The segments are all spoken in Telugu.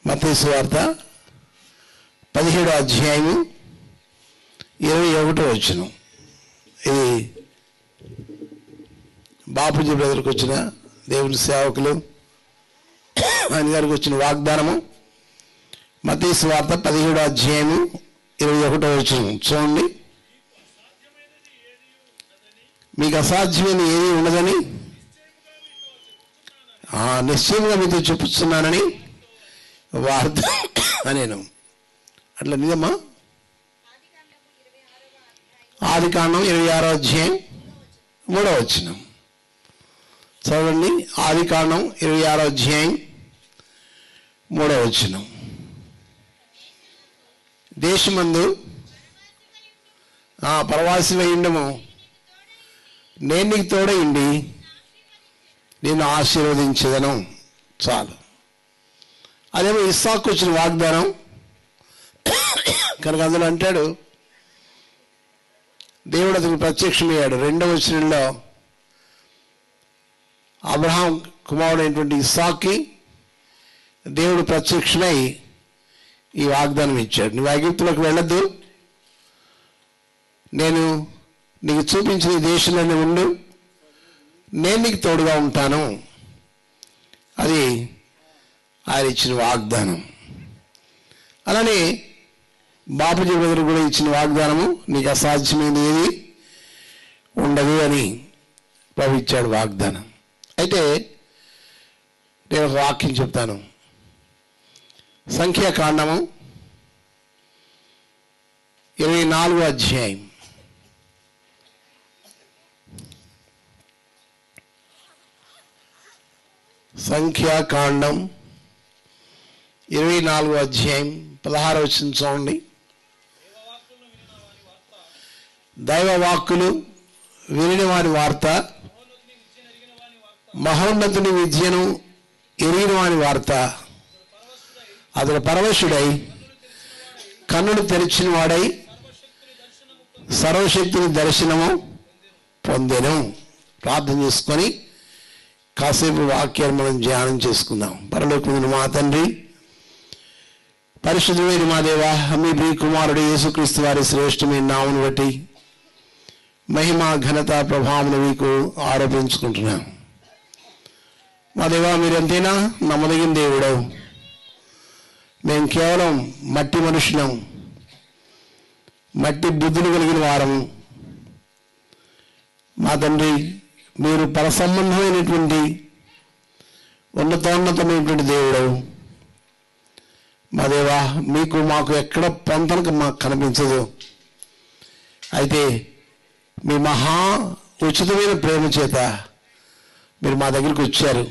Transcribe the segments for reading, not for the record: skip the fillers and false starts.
మత్తయి సువార్త 17వ అధ్యాయము 21వ వచనం. ఇది బాపూజీ బ్రదర్కి వచ్చిన దేవుని సేవకులు ఆయన గారికి వచ్చిన వాగ్దానము. మత్తయి సువార్త 17వ అధ్యాయము 21వ వచనం చూడండి. మీకు అసాధ్యమైన ఏది ఉండదని నిశ్చయంగా మీతో చెప్పుతున్నానని వార్త అనేను. అట్లా నిజమా? ఆదికాండం 26వ అధ్యాయం 3వ వచనం చదవండి. ఆదికాండం 26వ అధ్యాయం 3వ వచనం. దేశమందు పరవాసివై ఉండము, నేను నీకు తోడైండి నేను ఆశీర్వదించదను. చాలు. అదేమో ఇస్సాకు వచ్చిన వాగ్దానం కనుక అందులో అంటాడు, దేవుడు అతనికి ప్రత్యక్షమయ్యాడు. 2వ వచనంలో అబ్రహాం కుమారుడైనటువంటి ఇస్సాకుకి దేవుడు ప్రత్యక్షమై ఈ వాగ్దానం ఇచ్చాడు. నువ్వు ఐగుప్తులోకి వెళ్ళొద్దు, నేను నీకు చూపించిన ఈ దేశంలోనే ఉండు, నేను నీకు తోడుగా ఉంటాను. అది ఆయన ఇచ్చిన వాగ్దానం. అలానే బాపూజీ బ్రదర్ కూడా ఇచ్చిన వాగ్దానము, నీకు అసాధ్యమైనది ఏది ఉండదు అని ప్రభు ఇచ్చాడు వాగ్దానం. అయితే నేను ఒక వాక్యం చెప్తాను. సంఖ్యాకాండము 24వ అధ్యాయం. సంఖ్యాకాండం 24వ అధ్యాయం 16వ వచనం చూడండి. దైవ వాక్కులు వినిన వారి వార్త, మహోన్నతుని విద్యను ఎరిగిన వాని వార్త, అతడు పరవశుడై కన్నులు తెరిచిన వాడై సర్వశక్తిని దర్శనము పొందెను. ప్రార్థన చేసుకొని కాసేపు వాక్యాన్ని మనం ధ్యానం చేసుకుందాం. పరలోకమున మా తండ్రి, పరిశుద్ధమైన మా దేవా, మీ ప్రియ కుమారుడు యేసుక్రీస్తు వారి శ్రేష్టమైన నామమును బట్టి మహిమ ఘనత ప్రభావం మీకు ఆరోపించుకుంటున్నాం. మా దేవా, మీరెంతైనా నమ్మదగిన దేవుడు. మేము కేవలం మట్టి మనుషులం, మట్టి బుద్ధులు కలిగిన వారము. మా తండ్రి, మీరు పరసంబంధమైనటువంటి ఉన్నతోన్నతమైనటువంటి దేవుడు. మా దేవా, మీకు మాకు ఎక్కడ పొంతనకు మాకు కనిపించదు. అయితే మీ మహా ఉచితమైన ప్రేమ చేత మీరు మా దగ్గరికి వచ్చారు,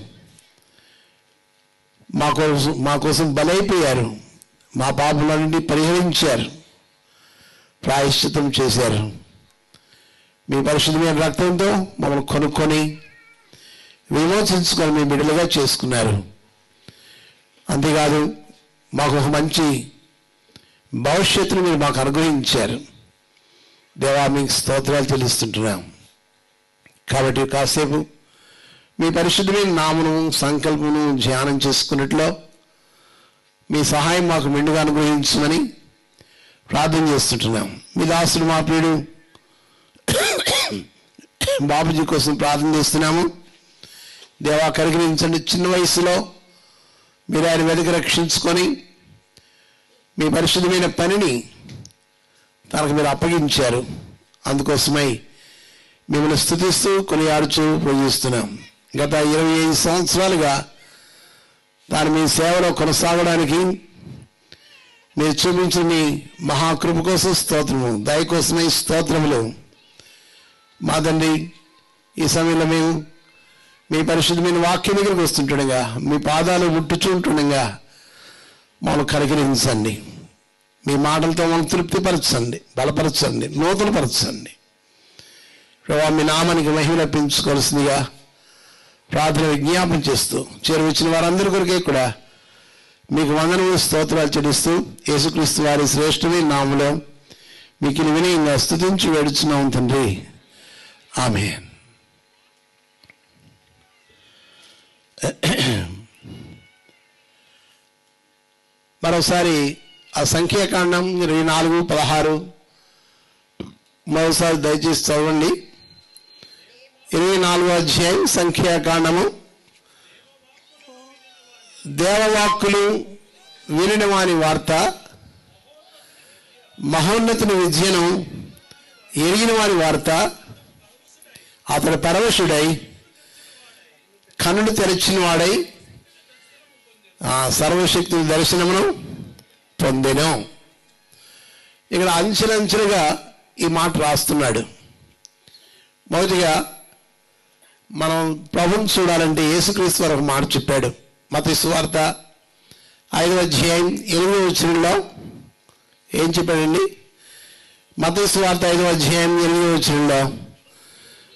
మా కోసం బలైపోయారు, మా పాపలన్నింటినీ పరిహరించారు, ప్రాయశ్చిత్తం చేశారు. మీ పరిశుద్ధమైన రక్తంతో మమ్మల్ని కొనుక్కొని విమోచించుకొని మీ బిడ్డలుగా చేసుకున్నారు. అంతేకాదు, మాకు ఒక మంచి భవిష్యత్తును మీరు మాకు అనుగ్రహించారు. దేవా, మీకు స్తోత్రాలు చెల్లిస్తుంటున్నాం. కాబట్టి కాసేపు మీ పరిశుద్ధమైన నామను సంకల్పమును ధ్యానం చేసుకున్నట్లో మీ సహాయం మాకు మెండుగా అనుగ్రహించమని ప్రార్థన చేస్తుంటున్నాం. మీ దాసుడు మా ప్రియుడు బాబుజీ కోసం ప్రార్థన చేస్తున్నాము. దేవా, కరిగించండి. చిన్న వయసులో మీరు ఆయన వెతికి రక్షించుకొని మీ పరిశుద్ధమైన పనిని తనకు మీరు అప్పగించారు. అందుకోసమై మిమ్మల్ని స్తుతిస్తూ కొనియాడుచూ పూజిస్తున్నాం. గత 25 సంవత్సరాలుగా తాను మీ సేవలో కొనసాగడానికి మీరు చూపించిన మీ మహాకృప కోసం స్తోత్రము, దయ కోసమై స్తోత్రములు. మా తండ్రి, ఈ సమయంలో మేము మీ పరిశుద్ధమైన వాక్యం దగ్గరికి వస్తుంటుండగా, మీ పాదాలు ముట్టుచుంటుండగా మమ్మల్ని కనికరించండి. మీ మాటలతో మమ్మల్ని తృప్తిపరచండి, బలపరచండి, నూతనపరచండి. ప్రభావ, మీ నామానికి మహిమ రప్పించుకోవాల్సిందిగా ప్రార్థన విజ్ఞాపన చేస్తూ చేరువచ్చిన వారందరి కొరకే కూడా మీకు వందనములు స్తోత్రాలు చెల్లిస్తూ యేసుక్రీస్తు వారి శ్రేష్టమైన నామములో మీకు వినయంగా స్తుతించి వేడుచున్నాం తండ్రి. ఆమేన్. మరోసారి ఆ సంఖ్యాకాండం 24:16 మరోసారి దయచేసి చదవండి. 24వ అధ్యాయం సంఖ్యాకాండము. దేవవాక్కులు వినిన వాని వార్త, మహోన్నతుని విద్యను ఎరిగిన వాని వార్త, అతడు పరవశుడై కన్నులు తెరిచిన వాడై సర్వశక్తుల దర్శనమును పొందెను. ఇక్కడ అంచెలంచెలుగా ఈ మాట రాస్తున్నాడు. మొదటిగా మనం ప్రభువుని చూడాలంటే యేసుక్రీస్తు వారు ఒక మాట చెప్పాడు. మత్తయి సువార్త 5వ అధ్యాయం 8వ వచనంలో ఏం చెప్పాడండి? మత్తయి సువార్త 5వ అధ్యాయం 8వ వచనంలో,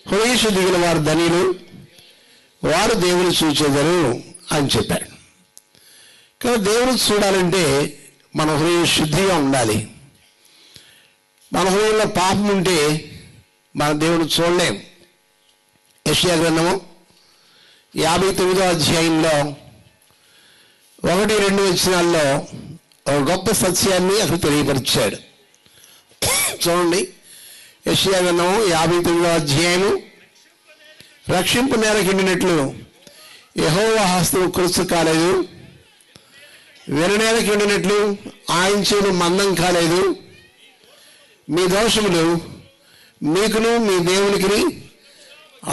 హృదయ శుద్ధి గల వారు ధన్యులు, వారు దేవుని చూచెదరు అని చెప్పాడు. కానీ దేవుని చూడాలంటే మన హృదయ శుద్ధిగా ఉండాలి. మన హృదయంలో పాపం ఉంటే మన దేవుని చూడలేం. యెషయా గ్రంథము 59వ అధ్యాయంలో 1-2 వచనాల్లో ఒక గొప్ప సత్యాన్ని అక్కడ తెలియపరిచాడు. చూడండి, యెషయా గ్రంథము 59వ అధ్యాయము. రక్షింపు నేరకిండినట్లు యెహోవా హస్తము కురుచు కాలేదు, వెననేరకిండినట్లు ఆయన చెవులు మందం కాలేదు. మీ దోషములు మీకును మీ దేవునికి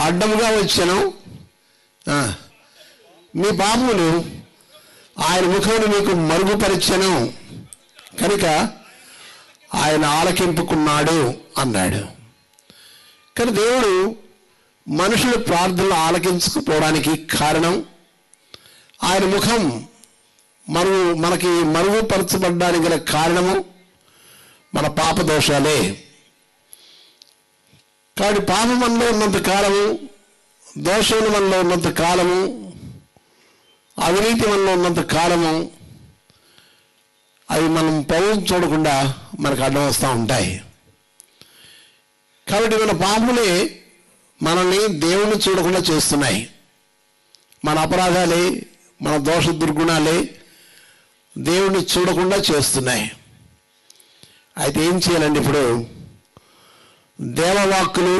అడ్డముగా వచ్చాను, మీ పాపములు ఆయన ముఖమును మీకు మరుగుపరిచెను కనుక ఆయన ఆలకింపుకున్నాడు అన్నాడు. కానీ దేవుడు మనుషుల ప్రార్థనలు ఆలకించకపోవడానికి కారణం, ఆయన ముఖం మనకి మరుగుపరచబడ్డానికి గల కారణము మన పాప దోషాలే. కాబట్టి పాపం మనలో ఉన్నంత కాలము, దోషములు మనలో ఉన్నంత కాలము, అవినీతి మనలో ఉన్నంత కాలము అవి మనం ప్రభువుని చూడకుండా మనకు అడ్డం వస్తూ ఉంటాయి. కాబట్టి మన పాపములే మనల్ని దేవుని చూడకుండా చేస్తున్నాయి. మన అపరాధాలే, మన దోష దుర్గుణాలే దేవుణ్ణి చూడకుండా చేస్తున్నాయి. అయితే ఏం చేయాలండి? ఇప్పుడు దేవవాక్కులు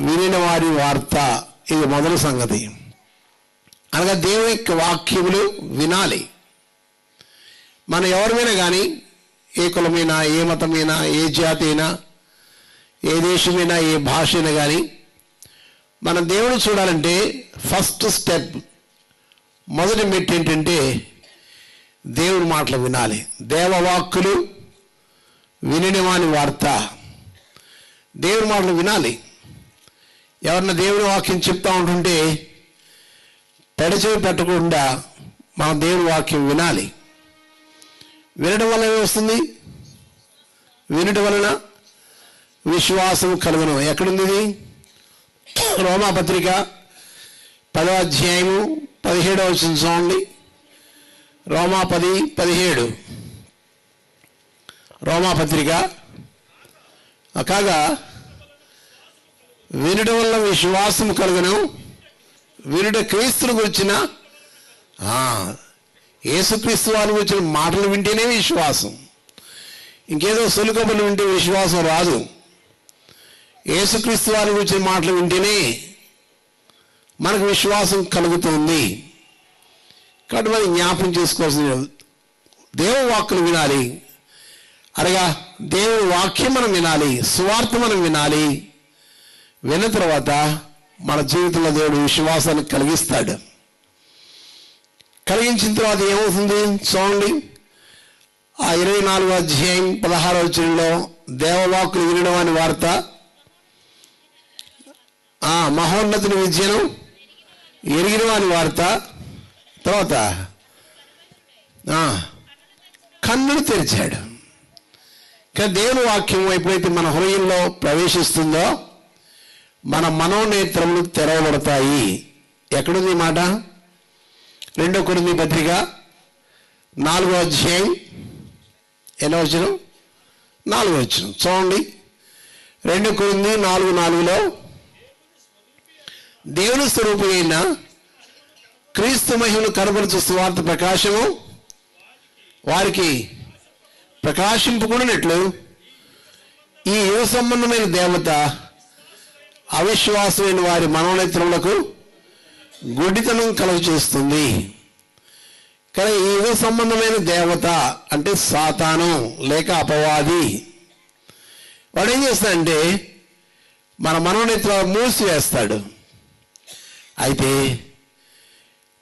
వినిన వారి వార్త, ఇది మొదటి సంగతి. అనగా దేవుని యొక్క వాక్యములు వినాలి. మనం ఎవరిమైనా కానీ, ఏ కులమైనా, ఏ మతమైనా, ఏ జాతి అయినా, ఏ దేశమైనా, ఏ భాష అయినా కానీ, మనం దేవుని చూడాలంటే ఫస్ట్ స్టెప్, మొదటి మెట్టు ఏంటంటే దేవుని మాటలు వినాలి. దేవవాక్కులు వినిన వాని వార్త, దేవుని మాటలు వినాలి. ఎవరన్నా దేవుని వాక్యం చెప్తా ఉంటుంటే పెడచెవి పెట్టకుండా మనం దేవుని వాక్యం వినాలి. వినడం వల్ల ఏమొస్తుంది? వినడం వలన విశ్వాసం కలుగును. ఎక్కడుంది ఇది? రోమాపత్రిక 10వ అధ్యాయము 17వ వచనం చూడండి. రోమా 10:17. రోమాపత్రిక. కాగా వినడం వల్ల విశ్వాసం కలుగును, వినుట క్రీస్తుని గురించిన యేసుక్రీస్తు వారి గురించిన మాటలు వింటేనే విశ్వాసం. ఇంకేదో సొలుకబులు వింటే విశ్వాసం రాదు. యేసుక్రీస్తు వారి గురించిన మాటలు వింటేనే మనకు విశ్వాసం కలుగుతుంది. కాబట్టి మనం జ్ఞాపకం చేసుకోవాల్సిన దేవువాక్కులు వినాలి. అనగా దేవుని వాక్యం మనం వినాలి, సువార్త మనం వినాలి. విన్న తర్వాత మన జీవితంలో దేవుడు విశ్వాసాన్ని కలిగిస్తాడు. కలిగించిన తర్వాత ఏమవుతుంది చూడండి. ఆ 24వ అధ్యాయం 16వ వచనంలో దేవవాక్కులు వినడం అని వార్త, మహోన్నతుని విద్యను ఎరిగిన వాని వార్త, తర్వాత కన్నులు తెరిచాడు. కానీ దేవుని వాక్యం ఎప్పుడైతే మన హృదయంలో ప్రవేశిస్తుందో మన మనోనేత్రములు తెరవబడతాయి. ఎక్కడుంది మాట? 2 కొరింథీ పత్రిక 4వ అధ్యాయం 8వ వచనం 4వ వచనం చూడండి. 2 కొరింథీ 4:4లో దేవుని స్వరూపి అయిన క్రీస్తు మహిమను కనబరుచు సువార్త ప్రకాశము వారికి ప్రకాశింపుకున్నట్లు ఈ యుగ సంబంధమైన దేవత అవిశ్వాసమైన వారి మనోనేత్రములకు గుడ్డితనం కలుగు చేస్తుంది. కానీ ఈ యుగ సంబంధమైన దేవత అంటే సాతాను లేక అపవాది. వాడు ఏం చేస్తాడంటే మన మనోనేత్రాలు మూసివేస్తాడు. అయితే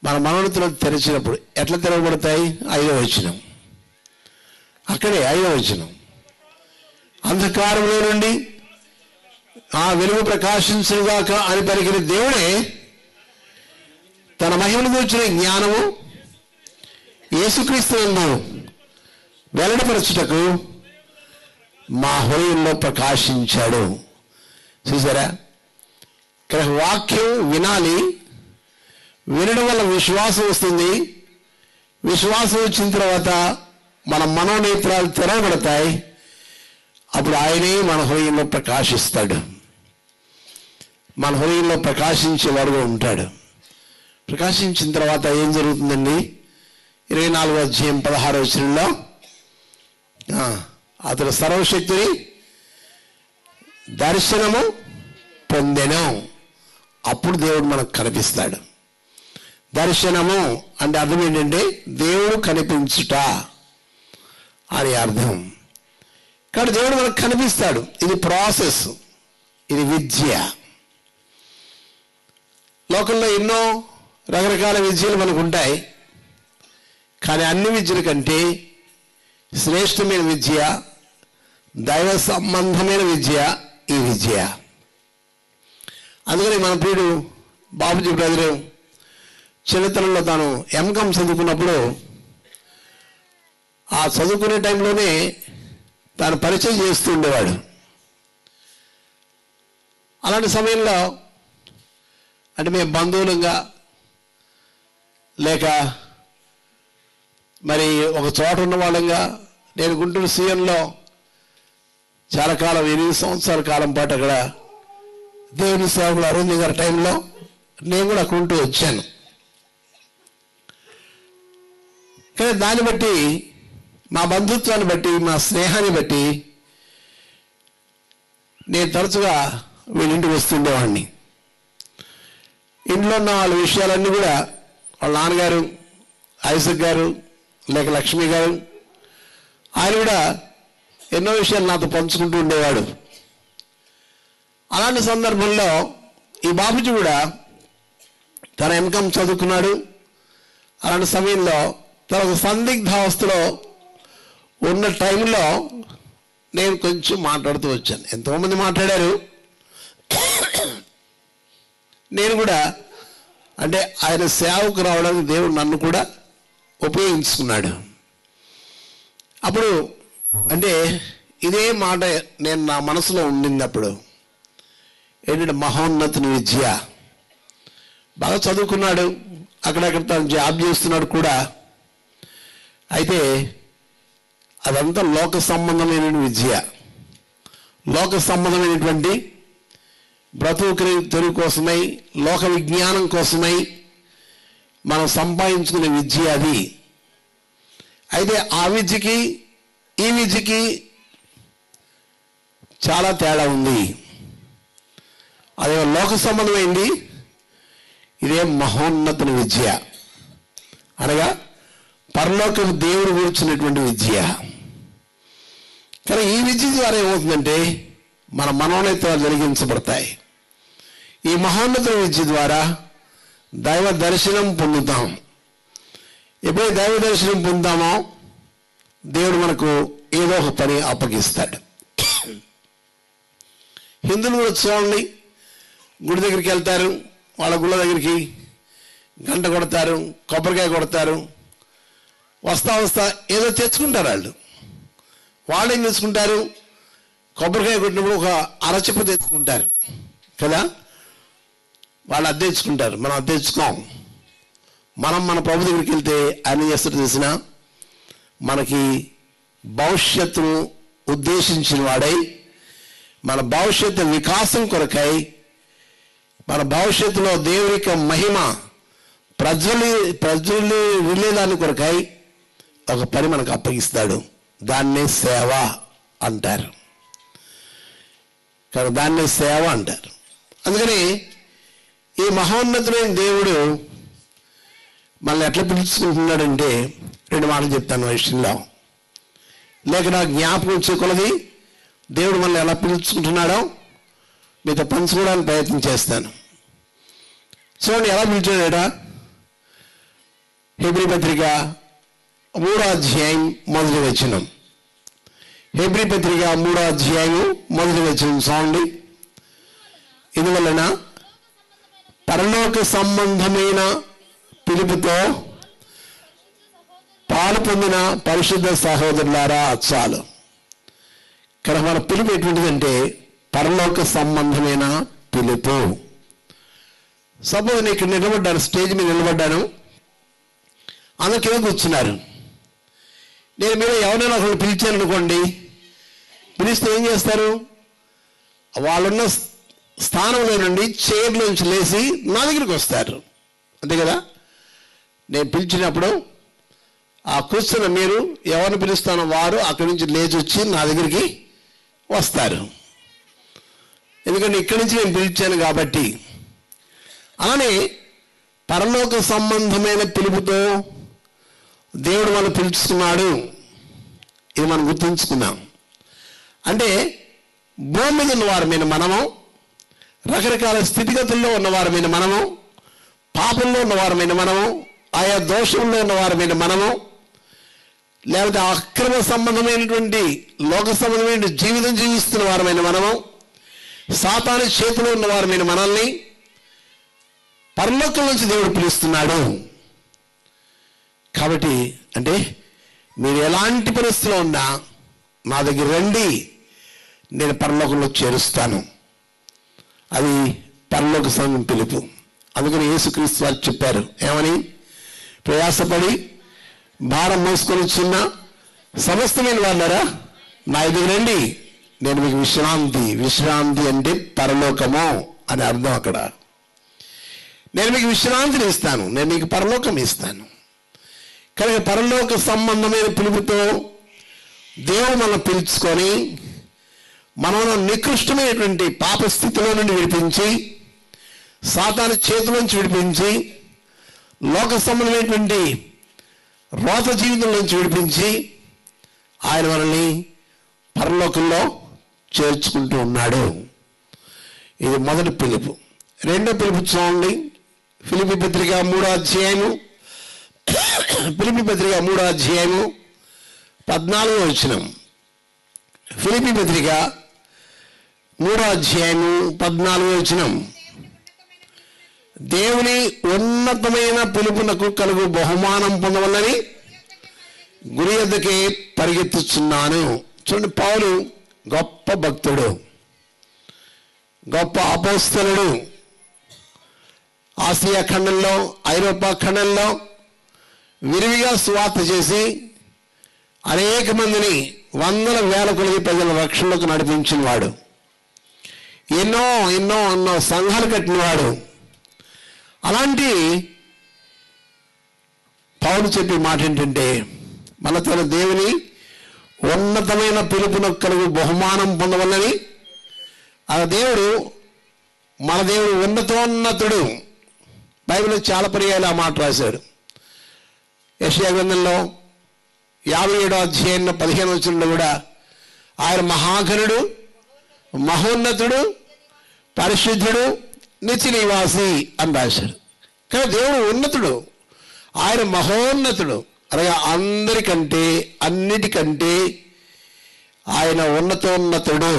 మన మనోనేత్రాలు తెరిచినప్పుడు ఎట్లా తెరవబడతాయి? 5వ వచనం, అక్కడే 5వ వచనం, అంధకారంలో నుండి ఆ వెలుగు ప్రకాశించుగాక అని పలికిన దేవుడే తన మహిమను గూర్చిన జ్ఞానము యేసుక్రీస్తునందు వెల్లడిపరచుటకు మా హృదయంలో ప్రకాశించాడు. చూసారా, ఇక్కడ వాక్యం వినాలి, వినడం వల్ల విశ్వాసం వస్తుంది. విశ్వాసం వచ్చిన తర్వాత మన మనోనేత్రాలు తెరవబడతాయి. అప్పుడు ఆయనే మన హృదయంలో ప్రకాశిస్తాడు. మన హృదయంలో ప్రకాశించేవాడుగా ఉంటాడు. ప్రకాశించిన తర్వాత ఏం జరుగుతుందండి? 24వ అధ్యాయం 16వ వచనంలో అతడు సర్వశక్తిని దర్శనము పొందెను. అప్పుడు దేవుడు మనకు కనిపిస్తాడు. దర్శనము అంటే అర్థం ఏంటంటే దేవుడు కనిపించుట అని అర్థం. కాబట్టి దేవుడు మనకు కనిపిస్తాడు. ఇది ప్రాసెస్, ఇది విద్య. లోకంలో ఎన్నో రకరకాల విద్యలు మనకు ఉంటాయి. కానీ అన్ని విద్యల కంటే శ్రేష్టమైన విద్య, దైవ సంబంధమైన విద్య ఈ విద్య. అందుకని మన ప్రియుడు బాబుజీ బ్రదరు చిన్నతనంలో తాను ఎంకామ్ చదువుకున్నప్పుడు ఆ చదువుకునే టైంలోనే తాను పరిచయం చేస్తూ ఉండేవాడు. అలాంటి సమయంలో అంటే మేము బంధువులంగా లేక మరి ఒక చోట ఉన్న వాళ్ళంగా, నేను గుంటూరు సీఎంలో చాలా కాలం 8 సంవత్సరాల కాలం పాటు అక్కడ దేవుని సేవకులు అరుణ్ గారి టైంలో నేను కూడా అక్కడ ఉంటూ వచ్చాను. కానీ దాన్ని బట్టి, మా బంధుత్వాన్ని బట్టి, మా స్నేహాన్ని బట్టి నేను తరచుగా వీళ్ళింటికి వస్తుండేవాడిని. ఇంట్లో ఉన్న వాళ్ళ విషయాలన్నీ కూడా వాళ్ళ నాన్నగారు ఐజక్ గారు లేక లక్ష్మి గారు ఆయన కూడా ఎన్నో విషయాలు నాతో పంచుకుంటూ ఉండేవాడు. అలాంటి సందర్భంలో ఈ బాబుజీ కూడా తన ఎంకామ్ చదువుకున్నాడు. అలాంటి సమయంలో తన ఒక సందిగ్ధావస్థలో ఉన్న టైంలో నేను కొంచెం మాట్లాడుతూ వచ్చాను. ఎంతోమంది మాట్లాడారు. నేను కూడా అంటే ఆయన సేవకు రావడానికి దేవుడు నన్ను కూడా ఉపయోగించుకున్నాడు. అప్పుడు అంటే ఇదే మాట నేను నా మనసులో ఉండింది. అప్పుడు ఏంటంటే మహోన్నతుని విద్య, బాగా చదువుకున్నాడు, అక్కడక్కడ తను జాబ్ చేస్తున్నాడు కూడా. అయితే అదంతా లోక సంబంధమైన విద్య, లోక సంబంధమైనటువంటి బ్రతుకు తెరువు కోసమై, లోక విజ్ఞానం కోసమై మనం సంపాదించుకునే విద్య అది. అయితే ఆ విద్యకి ఈ విద్యకి చాలా తేడా ఉంది. అదే లోక సంబంధమైంది, ఇదే మహోన్నతుని విద్య, అనగా పరలోక దేవుడు కూర్చున్నటువంటి విద్య. కానీ ఈ విద్య ద్వారా ఏమవుతుందంటే మన మనోనేత్రాలు జరిగించబడతాయి. ఈ మహోన్నతుల విద్య ద్వారా దైవ దర్శనం పొందుతాం. ఎప్పుడైతే దైవ దర్శనం పొందుతామో దేవుడు మనకు ఏదో ఒక పని అప్పగిస్తాడు. హిందువులు కూడా చూడండి, గుడి దగ్గరికి వెళ్తారు, వాళ్ళ గుళ్ళ దగ్గరికి గంట కొడతారు, కొబ్బరికాయ కొడతారు, వస్తా ఏదో తెచ్చుకుంటారు. వాళ్ళు ఏం తెచ్చుకుంటారు? కొబ్బరికాయ కొట్టినప్పుడు ఒక అరచిప్ప తెచ్చుకుంటారు కదా. వాళ్ళు అద్దెచ్చుకుంటారు, మనం అద్దెచ్చుకోం. మనం మన ప్రభు దగ్గరికి వెళ్తే ఆయన చేస్తాడు తెలిసిన, మనకి భవిష్యత్తును ఉద్దేశించిన వాడై, మన భవిష్యత్తు వికాసం కొరకై, మన భవిష్యత్తులో దేవుని యొక్క మహిమ ప్రజలు వెళ్ళేదాని కొరకై ఒక పని మనకు అప్పగిస్తాడు. దాన్నే సేవ అంటారు. కానీ దాన్నే సేవ అంటారు. అందుకని ఈ మహోన్నతుడైన దేవుడు మనల్ని ఎట్లా పిలుచుకుంటున్నాడంటే 2 మాటలు చెప్తాను ఆ విషయంలో. లేక నా జ్ఞాపకం వచ్చే కొలది దేవుడు మనల్ని ఎలా పిలుచుకుంటున్నాడో మీతో పంచుకోవడానికి ప్రయత్నం చేస్తాను. చూడండి ఎలా పిలిచాడట. హెబ్రీ పత్రిక 3వ అధ్యాయం 1వ వచనం. హెబ్రీ పత్రిక 3వ అధ్యాయం 1వ వచనం చూడండి. ఇందువలన పరలోక సంబంధమైన పిలుపుతో పాలు పొందిన పరిశుద్ధ సహోదరులారా చాలు. ఇక్కడ మన పిలుపు ఎటువంటిదంటే పరలోక సంబంధమైన పిలుపు. సపోజ్ నేను ఇక్కడ నిలబడ్డాను, స్టేజ్ మీద నిలబడ్డాను, అందరు కింద కూర్చున్నారు. నేను మీరు ఎవరైనా ఒకరు పిలిచాను అనుకోండి, పిలిస్తే ఏం చేస్తారు? వాళ్ళున్న స్థానంలో నుండి చైర్లోంచి లేచి నా దగ్గరికి వస్తారు, అంతే కదా. నేను పిలిచినప్పుడు ఆ కూర్చున్న మీరు ఎవరిని పిలుస్తానో వారు అక్కడి నుంచి లేచి వచ్చి నా దగ్గరికి వస్తారు. ఎందుకంటే ఇక్కడి నుంచి నేను పిలిచాను కాబట్టి. అలానే పరలోక సంబంధమైన పిలుపుతో దేవుడు మనం పిలుచుకున్నాడు. ఇది మనం గుర్తుంచుకున్నాం. అంటే భూమి మీద ఉన్నవారి మీద మనము, రకరకాల స్థితిగతుల్లో ఉన్నవారి మీద మనము, పాపంలో ఉన్నవారి మీద మనము, ఆయా దోషంలో ఉన్నవారి మీద మనము, లేకపోతే అక్రమ సంబంధమైనటువంటి లోక సంబంధమైన జీవితం జీవిస్తున్న వారమైన మనము, సాతాను చేతిలో ఉన్న వారి మీద మనల్ని పరలోకం నుంచి దేవుడు పిలుస్తున్నాడు. కాబట్టి అంటే మీరు ఎలాంటి పరిస్థితిలో ఉన్నా నా దగ్గర రండి, నేను పరలోకంలో చేరుస్తాను. అది పరలోక సంఘం పిలుపు. అందుకని యేసుక్రీస్తు వారు చెప్పారు ఏమని? ప్రయాసపడి భారం మోసుకొని చిన్న సమస్తమైన వాళ్ళారా నా దగ్గర రండి, నేను మీకు విశ్రాంతి అంటే పరలోకము అని అర్థం. అక్కడ నేను మీకు విశ్రాంతిని ఇస్తాను, నేను మీకు పరలోకం ఇస్తాను. కనుక పరలోక సంబంధమైన పిలుపుతో దేవుడు మనం పిలుచుకొని మనలో నికృష్టమైనటువంటి పాప స్థితిలో నుండి విడిపించి, సాతాను చేతుల నుంచి విడిపించి, లోక సంబంధమైనటువంటి రోత జీవితం నుంచి విడిపించి ఆయన మనల్ని పరలోకంలో చేర్చుకుంటూ ఉన్నాడు. ఇది మొదటి పిలుపు. రెండో పిలుపు చూడండి. ఫిలిప్పీ పత్రిక 3వ అధ్యాయము 14వ వచనం. ఫిలిప్పీ పత్రిక 3వ అధ్యాయము 14వ వచనం. దేవుని ఉన్నతమైన పిలుపునకు కలుగు బహుమానం పొందవలని గురి యొద్దకే పరిగెత్తుచున్నాను. చూడండి, పౌలు గొప్ప భక్తుడు, గొప్ప అపోస్తలుడు. ఆసియా ఖండంలో, ఐరోపా ఖండంలో విరివిగా సువార్త చేసి అనేక మందిని, వందల వేల కొలది ప్రజల రక్షణలోకి నడిపించిన వాడు. ఎన్నో సంఘాలు కట్టినవాడు. అలాంటి పౌలు చెప్పే మాట ఏంటంటే, మన తన దేవుని ఉన్నతమైన పిలుపునకు కలుగు బహుమానం పొందవలని. ఆ దేవుడు, మన దేవుడు ఉన్నతోన్నతుడు. బైబిల్లో చాలా పర్యాయాలు ఆ మాట రాశాడు. యెషయా గ్రంథంలో 57వ అధ్యాయం 15వ వచనంలో కూడా ఆయన మహాఘనుడు, మహోన్నతుడు, పరిశుద్ధుడు, నిత్య నివాసి అని రాశాడు. కానీ దేవుడు ఉన్నతుడు, ఆయన మహోన్నతుడు. అనగా అందరికంటే, అన్నిటికంటే ఆయన ఉన్నతోన్నతుడు.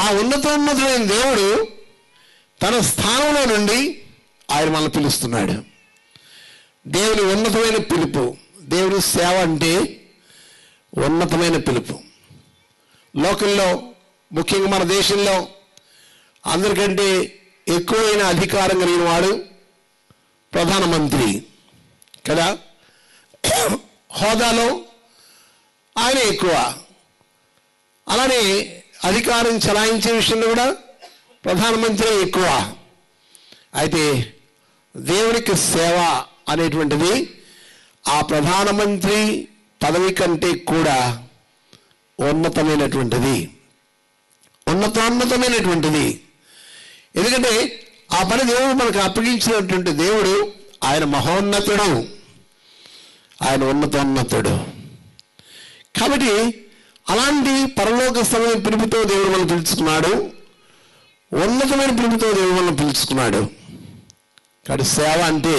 ఆ ఉన్నతోన్నతుడైన దేవుడు తన స్థానంలో నుండి ఆయన మనల్ని పిలుస్తున్నాడు. దేవుని ఉన్నతమైన పిలుపు. దేవుని సేవ అంటే ఉన్నతమైన పిలుపు. లోకంలో, ముఖ్యంగా మన దేశంలో అందరికంటే ఎక్కువైన అధికారం కలిగిన వాడు ప్రధానమంత్రి కదా. హోదాలో ఆయన ఎక్కువ. అలానే అధికారం చలాయించే విషయంలో కూడా ప్రధానమంత్రి ఎక్కువ. అయితే దేవునికి సేవ అనేటువంటిది ఆ ప్రధానమంత్రి పదవి కంటే కూడా ఉన్నతమైనటువంటిది, ఉన్నతమైనటువంటిది. ఎందుకంటే ఆ పని దేవుడు మనకు అప్పగించినటువంటి దేవుడు ఆయన మహోన్నతుడు, ఆయన ఉన్నతోన్నతుడు. కాబట్టి అలాంటి పరలోక స్థలమైన పిలుపుతో దేవుడు మనం పిలుచుకున్నాడు, ఉన్నతమైన పిలుపుతో దేవుడు మనం పిలుచుకున్నాడు. కాబట్టి సేవ అంటే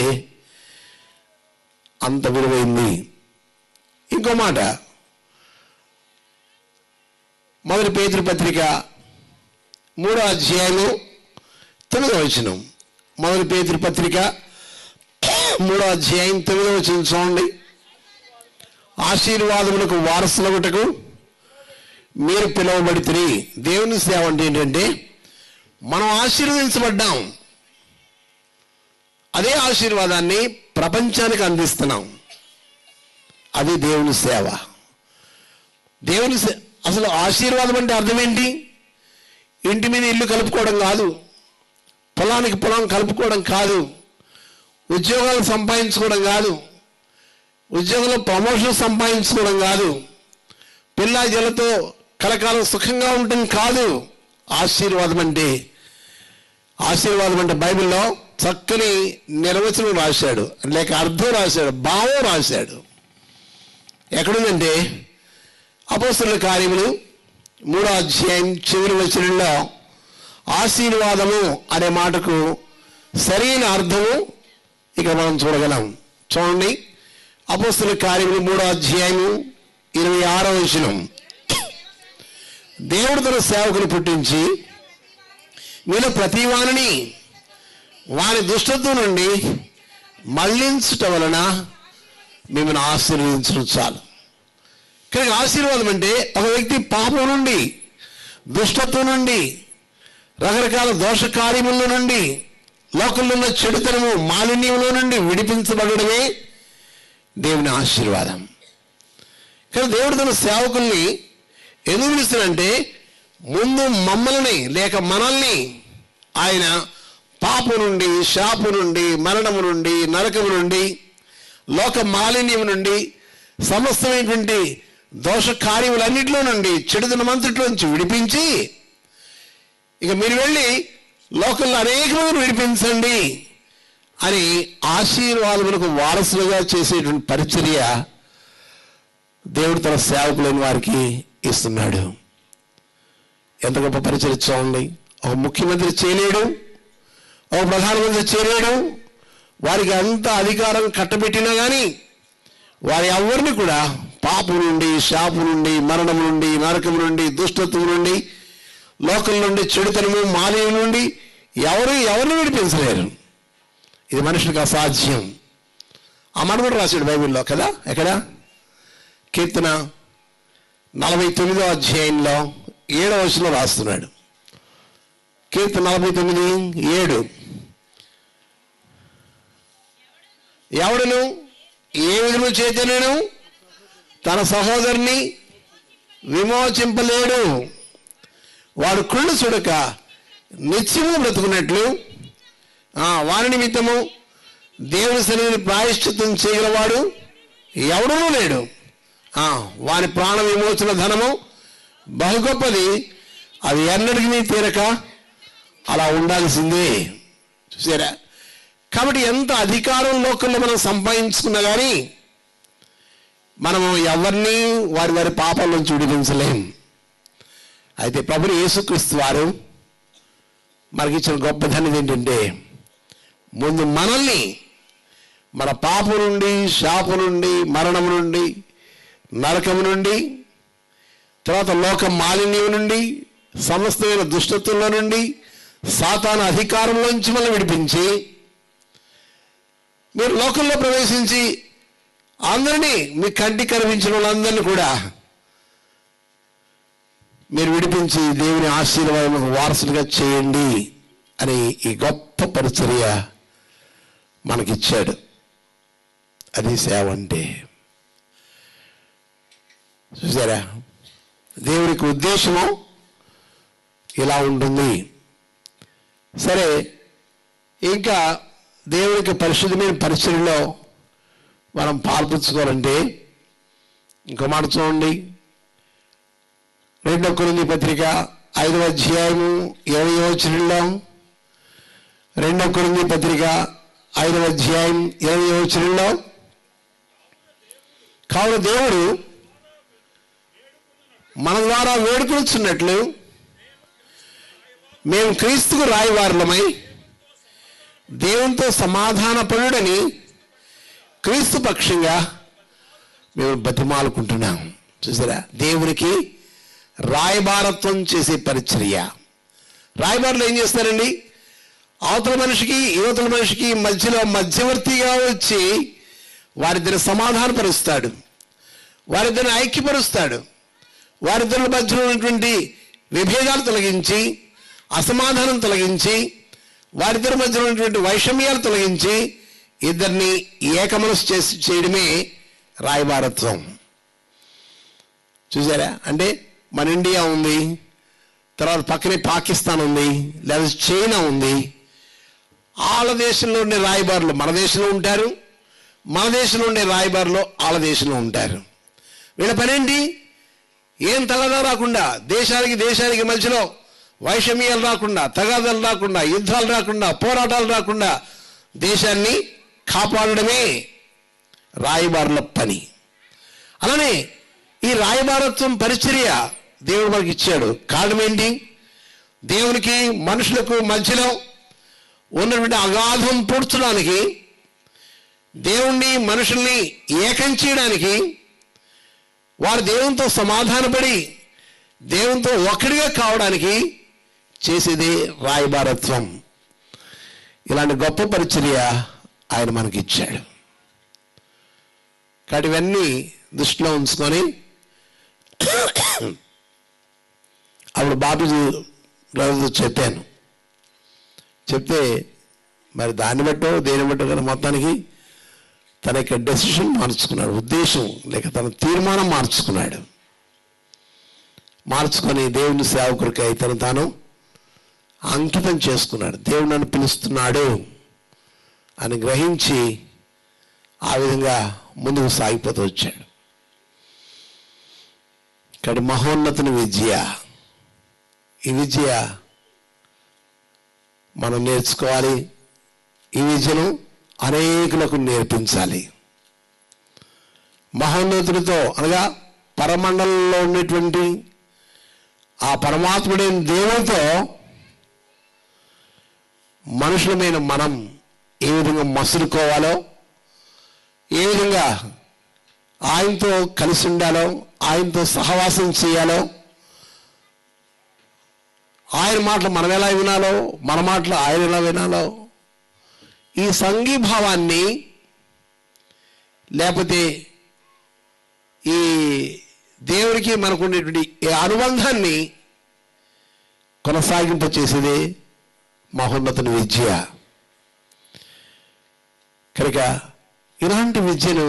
అంత విలువైంది. ఇంకో మాట, మొదటి పేతురు పత్రిక 3వ అధ్యాయము 9వ వచనం. మొదటి పేతురు పత్రిక 3వ అధ్యాయం 9వ వచనం చూడండి. ఆశీర్వాదములకు వారసులగుటకు మీరు పిలువబడితిరి. దేవుని సేవ అంటే ఏంటంటే మనం ఆశీర్వదించబడ్డాం, అదే ఆశీర్వాదాన్ని ప్రపంచానికి అందిస్తున్నాం. అది దేవుని సేవ. అసలు ఆశీర్వాదం అంటే అర్థం ఏంటి? ఇంటి మీద ఇల్లు కలుపుకోవడం కాదు, పొలానికి పొలం కలుపుకోవడం కాదు, ఉద్యోగాలు సంపాదించుకోవడం కాదు, ఉద్యోగంలో ప్రమోషన్ సంపాదించుకోవడం కాదు, పిల్ల జలతో కలకాలం సుఖంగా ఉండటం కాదు. ఆశీర్వాదం అంటే బైబిల్లో చక్కని నిర్వచనం రాశాడు, లేక అర్థం రాశాడు, భావం రాశాడు. ఎక్కడుందంటే అపోస్తలుల కార్యములు 3వ అధ్యాయం చివరి వచనంలో ఆశీర్వాదము అనే మాటకు సరైన అర్థము ఇక మనం చూడగలం. చూడండి, అపోస్తలుల కార్యములు 3వ అధ్యాయం 26వ వచనం. దేవుడు తన సేవకుని పుట్టించి మీలో ప్రతి వానిని వారి దుష్టత్వం నుండి మళ్లించుట వలన మిమ్మల్ని ఆశీర్వదించడం చాలు. కానీ ఆశీర్వాదం అంటే ఒక వ్యక్తి పాపం నుండి, దుష్టత్వం నుండి, రకరకాల దోష కార్యముల నుండి, లోకంలో ఉన్న చెడుతనము మాలిన్యంలో నుండి విడిపించబడమే దేవుని ఆశీర్వాదం. కానీ దేవుడు తన సేవకుల్ని ఎందుకు పిలుస్తాడంటే ముందు మమ్మల్ని లేక మనల్ని ఆయన పాపం నుండి, శాపం నుండి, మరణము నుండి, నరకము నుండి, లోక మాలిన్యం నుండి, సమస్తమైనటువంటి దోష కార్యములన్నింటిలో నుండి, చెడుతనమంతట్లో నుంచి విడిపించి ఇక మీరు వెళ్ళి లోకంలో అనేక మందిని విడిపించండి అని ఆశీర్వాదములకు వారసులుగా చేసేటువంటి పరిచర్య దేవుడు తన సేవకులైన వారికి ఇస్తున్నాడు. ఎంత గొప్ప పరిచర్య చూడండి. ఒక ముఖ్యమంత్రి చేయలేడు, ఒక ప్రధానమంత్రి చేయలేడు, వారికి అంత అధికారం కట్టబెట్టినా కానీ వారి ఎవరిని కూడా పాపం నుండి, శాపం నుండి, మరణం నుండి, నరకం నుండి, దుష్టత్వం నుండి, లోకం నుండి, చెడుతనము మాలిన్యం నుండి ఎవరిని విడిపించలేరు. ఇది మనుషులకు అసాధ్యం. ఆ మాట కూడా రాశాడు బైబిల్లో కదా. ఎక్కడ? కీర్తన 49వ అధ్యాయంలో 7వ వచనంలో రాస్తున్నాడు. కీర్తన 49:7. ఎవడును ఏ విధము చేతనను తన సహోదరుని విమోచింపలేడు, వాడు కుళ్ళు చూడక నిత్యము బ్రతుకున్నట్లు వారి నిమిత్తము దేవుని సన్నిధిని ప్రాయశ్చిత్తం చేయగలవాడు ఎవడనూ లేడు. వాని ప్రాణ విమోచన ధనము బహు గొప్పది, అది ఎన్నటికీ తీరక అలా ఉండాల్సిందే. చూసారా? కాబట్టి ఎంత అధికారం లోకంలో మనం సంపాదించుకున్నా కానీ మనము ఎవరిని వారి వారి పాపాల నుంచి విడిపించలేం. అయితే ప్రభువు యేసుక్రీస్తు వారు మనకిచ్చిన గొప్ప ధన్యత ఏంటంటే ముందు మనల్ని మన పాపం నుండి, శాపం నుండి, మరణం నుండి, నరకము నుండి, తర్వాత లోక మాలిన్యం నుండి, సమస్తమైన దుష్టత్వంలో నుండి, సాతాను అధికారంలోంచి మనం విడిపించి మీరు లోకంలో ప్రవేశించి అందరినీ మీ కంటి కనిపించిన వాళ్ళందరినీ కూడా మీరు విడిపించి దేవుని ఆశీర్వాదం వారసులుగా చేయండి అని ఈ గొప్ప పరిచర్య మనకిచ్చాడు. అది సేవ అంటే. చూసారా? దేవునికి ఉద్దేశము ఇలా ఉంటుంది. సరే, ఇంకా దేవునికి పరిశుద్ధమైన పరిచర్యలో మనం పాల్పుచ్చుకోవాలంటే ఇంకో మాట చూడండి, 2 కొరింథీ పత్రిక 5వ అధ్యాయము 20వ వచనంలో, 2 కొరింథీ పత్రిక 5వ అధ్యాయం 20వ వచనంలో, కావున దేవుడు మన ద్వారా వేడుకొనుచున్నట్లు మేము క్రీస్తుకు రాయవారులమై దేవునితో సమాధానపడుడని క్రీస్తు పక్షంగా మేము బతిమాలుకుంటున్నాం. చూసారా, దేవునికి రాయబారత్వం చేసే పరిచర్య. రాయబారులు ఏం చేస్తారండి? అవతల మనిషికి యువతల మనిషికి మధ్యలో మధ్యవర్తిగా వచ్చి వారిద్దరిని సమాధానపరుస్తాడు, వారిద్దరిని ఐక్యపరుస్తాడు, వారిద్దరి మధ్యలో ఉన్నటువంటి విభేదాలు తొలగించి, అసమాధానం తొలగించి, వారిద్దరి మధ్యలో ఉన్నటువంటి వైషమ్యాలు తొలగించి ఇద్దరిని ఏకమనసు చేయడమే రాయబారత్వం. చూసారా, అంటే మన ఇండియా ఉంది, తర్వాత పక్కనే పాకిస్తాన్ ఉంది, లేదా చైనా ఉంది. వాళ్ళ దేశంలో ఉండే రాయబారులు మన దేశంలో ఉంటారు, మన దేశంలో ఉండే రాయబారులు వాళ్ళ దేశంలో ఉంటారు. వీళ్ళ పనేంటి? ఏం తగాదా రాకుండా, దేశానికి మధ్యలో వైషమ్యాలు రాకుండా, తగాదాలు రాకుండా, యుద్ధాలు రాకుండా, పోరాటాలు రాకుండా దేశాన్ని కాపాడడమే రాయబారుల పని. అలానే ఈ రాయబారత్వం పరిచర్య దేవుడు మనకి ఇచ్చాడు. కారణం ఏంటి? దేవునికి మనుషులకు మధ్యలో ఉన్నటువంటి అగాధం పూడ్చడానికి, దేవుణ్ణి మనుషుల్ని ఏకం చేయడానికి, వారు దేవునితో సమాధానపడి దేవునితో ఒకటిగా కావడానికి చేసేదే రాయబారత్వం. ఇలాంటి గొప్ప పరిచర్య ఆయన మనకి ఇచ్చాడు. కాబట్టి ఇవన్నీ దృష్టిలో ఉంచుకొని అప్పుడు బాబుజీ రోజు చెప్తే మరి దాన్ని బట్టో దేని బట్టో కదా మొత్తానికి తన యొక్క డెసిషన్ మార్చుకున్నాడు, ఉద్దేశం లేక తన తీర్మానం మార్చుకొని దేవుని సేవకుడికై తను తాను అంకితం చేసుకున్నాడు. దేవుడు నన్ను పిలుస్తున్నాడు అని గ్రహించి ఆ విధంగా ముందుకు సాగిపోతూ వచ్చాడు. ఇక్కడ మహోన్నతుని విద్య, ఈ విద్య మనం నేర్చుకోవాలి. ఈ విద్యను అనేకులకు నేర్పించాలి. మహోన్నతుడితో అనగా పరమండలంలో ఉండేటువంటి ఆ పరమాత్ముడైన దేవునితో మనుషులమైన మనం ఏ విధంగా మసులుకోవాలో, ఏ విధంగా ఆయనతో కలిసి ఉండాలో, ఆయనతో సహవాసం చేయాలో, ఆయన మాటలు మనం ఎలా వినాలో, మన మాటలు ఆయన ఎలా వినాలో, ఈ సంఘీభావాన్ని లేకపోతే ఈ దేవుడికి మనకు ఉండేటువంటి ఈ అనుబంధాన్ని కొనసాగింపచేసేదే మహోన్నతుని విద్య. కనుక ఇలాంటి విద్యను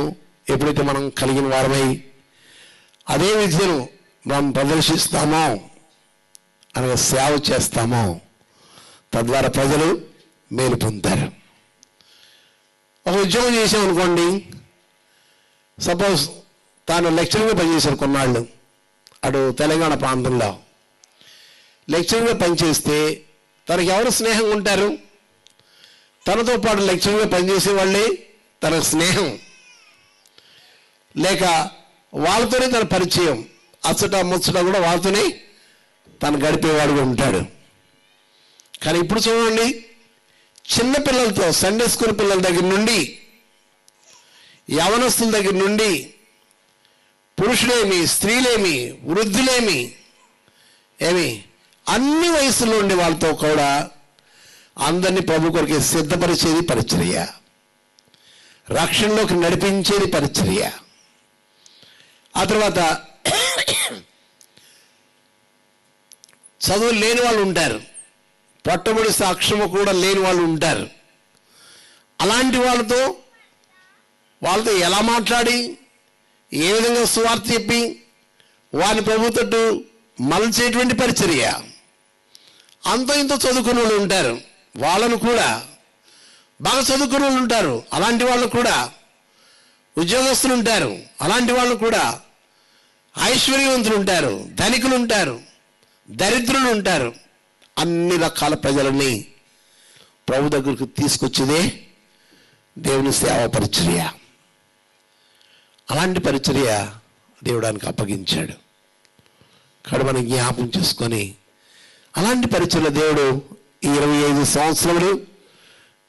ఎప్పుడైతే మనం కలిగిన వారమై అదే విద్యను మనం ప్రదర్శిస్తామో, అనగా సేవ చేస్తామో, తద్వారా ప్రజలు మేలు పొందుతారు. ఒక ఉద్యోగం చేసామనుకోండి, సపోజ్ తాను లెక్చరర్గా పనిచేశారు కొన్నాళ్ళు అటు తెలంగాణ ప్రాంతంలో. లెక్చరర్గా పనిచేస్తే తనకి ఎవరు స్నేహంగా ఉంటారు? తనతో పాటు లెక్చరర్గా పనిచేసే వాళ్ళే తన స్నేహం, లేక వాళ్ళతోనే తన పరిచయం, అచ్చట ముచ్చట కూడా వాళ్ళతోనే తను గడిపేవాడుగా ఉంటాడు. కానీ ఇప్పుడు చూడండి, చిన్నపిల్లలతో, సండే స్కూల్ పిల్లల దగ్గర నుండి, యవనస్తుల దగ్గర నుండి, పురుషులేమి, స్త్రీలేమి, వృద్ధులేమి, అన్ని వయసులో ఉండే వాళ్ళతో కూడా అందరినీ ప్రభు కొరకే సిద్ధపరిచేది పరిచర్య, రక్షణలోకి నడిపించేది పరిచర్య. ఆ తర్వాత చదువు లేని వాళ్ళు ఉంటారు, పట్టుబడి సాక్ష్యము కూడా లేని వాళ్ళు ఉంటారు. అలాంటి వాళ్ళతో ఎలా మాట్లాడి, ఏ విధంగా సువార్త చెప్పి వారిని ప్రభు తట్టు మలచేటువంటి పరిచర్య. అంత ఇంత చదువుకున్న వాళ్ళు ఉంటారు, వాళ్ళను కూడా బాగా చదువుకున్న వాళ్ళు ఉంటారు. అలాంటి వాళ్ళు కూడా ఉద్యోగస్తులు ఉంటారు, అలాంటి వాళ్ళు కూడా, ఐశ్వర్యవంతులు ఉంటారు, ధనికులు ఉంటారు, దరిద్రులు ఉంటారు. అన్ని రకాల ప్రజలని ప్రభు దగ్గరకు తీసుకొచ్చేదే దేవుని సేవా పరిచర్య. అలాంటి పరిచర్య దేవుడానికి అప్పగించాడు. ఇక్కడ మనం జ్ఞాపం చేసుకొని అలాంటి పరిచర్య దేవుడు ఈ 25 సంవత్సరములు